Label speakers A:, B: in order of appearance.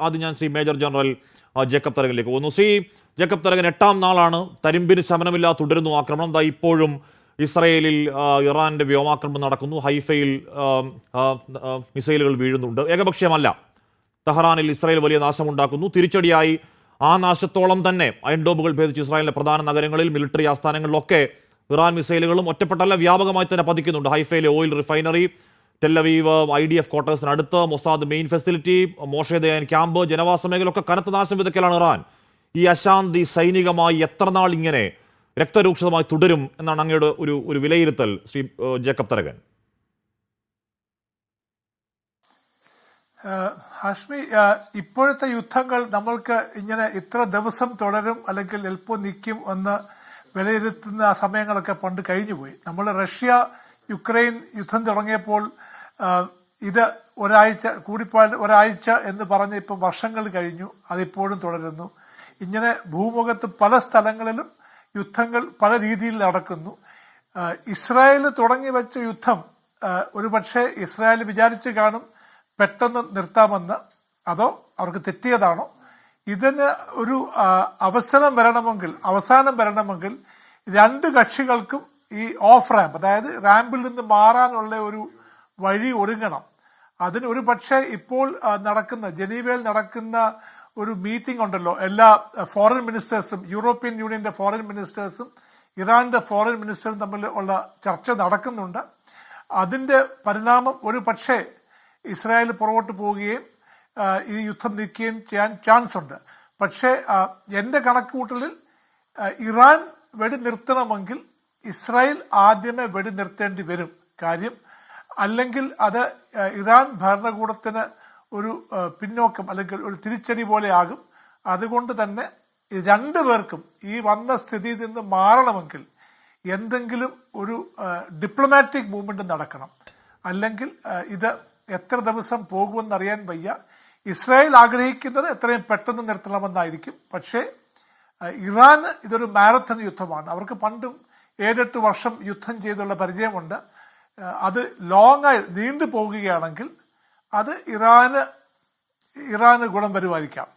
A: ആദ്യം ഞാൻ Shri major general Jacob തരകനിലേക്ക് പോകുന്നു. ശ്രീ ജേക്കബ് തരകൻ, 8ാം നാളാണ് തരിമ്പിന് ശമനമില്ലാതെ തുടരുന്നു ആക്രമണം. ദാ ഇപ്പോഴും ഇസ്രയേലിൽ ഇറാന്റെ വ്യോമാക്രമണം നടക്കുന്നു. ഹൈഫയിൽ മിസൈലുകൾ വീഴുന്നുണ്ട്. ഏകപക്ഷീയമല്ല. തെഹ്റാനിൽ ഇസ്രായേൽ വലിയ നാശമുണ്ടാക്കുന്നു. തിരിച്ചടിയായി ആ നാശത്തോളം തന്നെ അയൺ ഡോമുകൾ ഭേദിച്ച് ഇസ്രായേലിലെ പ്രധാന നഗരങ്ങളിൽ, മിലിറ്ററി ആസ്ഥാനങ്ങളിലൊക്കെ ഇറാൻ മിസൈലുകളും ഒറ്റപ്പെട്ടല്ല വ്യാപകമായി തന്നെ പതിക്കുന്നുണ്ട്. ഹൈഫയിലെ ഓയിൽ റിഫൈനറി, ടെല്ലവീവ് IDF ക്വാർട്ടേഴ്സിനടുത്ത്, Mossad main facility, Moshe Dayan camp, ജനവാസ മേഖലയൊക്കെ കനത്ത നാശം വിതക്കലാണ് ഇറാൻ. ഈ അശാന്തി സൈനികമായി എത്ര നാൾ ഇങ്ങനെ രക്തരൂക്ഷിതമായി തുടരും എന്നാണ് അങ്ങയുടെ ഒരു വിലയിരുത്തൽ, ശ്രീ ജേക്കബ് തരകൻ?
B: ഹാഷ്മി, ഇപ്പോഴത്തെ യുദ്ധങ്ങൾ നമ്മൾക്ക് ഇങ്ങനെ ഇത്ര ദിവസം തുടരും അല്ലെങ്കിൽ എൽപ്പോ നിൽക്കും എന്ന് വിലയിരുത്തുന്ന സമയങ്ങളൊക്കെ പണ്ട് കഴിഞ്ഞുപോയി. നമ്മൾ റഷ്യ യുക്രൈൻ യുദ്ധം തുടങ്ങിയപ്പോൾ ഇത് കൂടിപ്പോയാൽ ഒരാഴ്ച എന്ന് പറഞ്ഞ് ഇപ്പം വർഷങ്ങൾ കഴിഞ്ഞു. അതിപ്പോഴും തുടരുന്നു. ഇങ്ങനെ ഭൂമുഖത്ത് പല സ്ഥലങ്ങളിലും യുദ്ധങ്ങൾ പല രീതിയിൽ നടക്കുന്നു. ഇസ്രായേൽ തുടങ്ങി വെച്ച യുദ്ധം ഒരു പക്ഷേ ഇസ്രായേൽ വിചാരിച്ച് കാണും പെട്ടെന്ന് നിർത്താമെന്ന്. അതോ അവർക്ക് തെറ്റിയതാണോ? ഇതിന് ഒരു അവസാനം വരണമെങ്കിൽ രണ്ട് കക്ഷികൾക്കും ഈ ഓഫ് റാമ്പ്, അതായത് റാമ്പിൽ നിന്ന് മാറാനുള്ള ഒരു വഴി ഒരുങ്ങണം. അതിന് ഒരു പക്ഷേ ഇപ്പോൾ ജനീവയിൽ നടക്കുന്ന ഒരു മീറ്റിംഗ് ഉണ്ടല്ലോ, എല്ലാ ഫോറിൻ മിനിസ്റ്റേഴ്സും, യൂറോപ്യൻ യൂണിയന്റെ ഫോറിൻ മിനിസ്റ്റേഴ്സും ഇറാന്റെ ഫോറിൻ മിനിസ്റ്ററും തമ്മിൽ ഉള്ള ചർച്ച നടക്കുന്നുണ്ട്. അതിന്റെ പരിണാമം ഒരു പക്ഷേ ഇസ്രായേൽ പുറകോട്ട് പോവുകയും ഈ യുദ്ധം നീക്കുകയും ചെയ്യാൻ ചാൻസ് ഉണ്ട്. പക്ഷേ എന്റെ കണക്കുകൂട്ടലിൽ ഇറാൻ വെടിനിർത്തണമെങ്കിൽ ഇസ്രായേൽ ആദ്യമേ വെടിനിർത്തേണ്ടി വരും. കാര്യം അല്ലെങ്കിൽ അത് ഇറാൻ ഭരണകൂടത്തിന് ഒരു പിന്നോക്കം അല്ലെങ്കിൽ ഒരു തിരിച്ചടി പോലെ ആകും. അതുകൊണ്ട് തന്നെ രണ്ടുപേർക്കും ഈ വന്ന സ്ഥിതിയിൽ നിന്ന് മാറണമെങ്കിൽ എന്തെങ്കിലും ഒരു ഡിപ്ലോമാറ്റിക് മൂവ്മെന്റ് നടക്കണം. അല്ലെങ്കിൽ ഇത് എത്ര ദിവസം പോകുമെന്നറിയാൻ വയ്യ. ഇസ്രായേൽ ആഗ്രഹിക്കുന്നത് എത്രയും പെട്ടെന്ന് നിർത്തണമെന്നായിരിക്കും. പക്ഷേ ഇറാന് ഇതൊരു മാരത്തൺ യുദ്ധമാണ്. അവർക്ക് പണ്ടും 7-8 വർഷം യുദ്ധം ചെയ്തുള്ള പരിചയമുണ്ട്. അത് ലോങ്ങായി നീണ്ടു പോകുകയാണെങ്കിൽ അത് ഇറാന് ഗുണം വരുമായിരിക്കാം.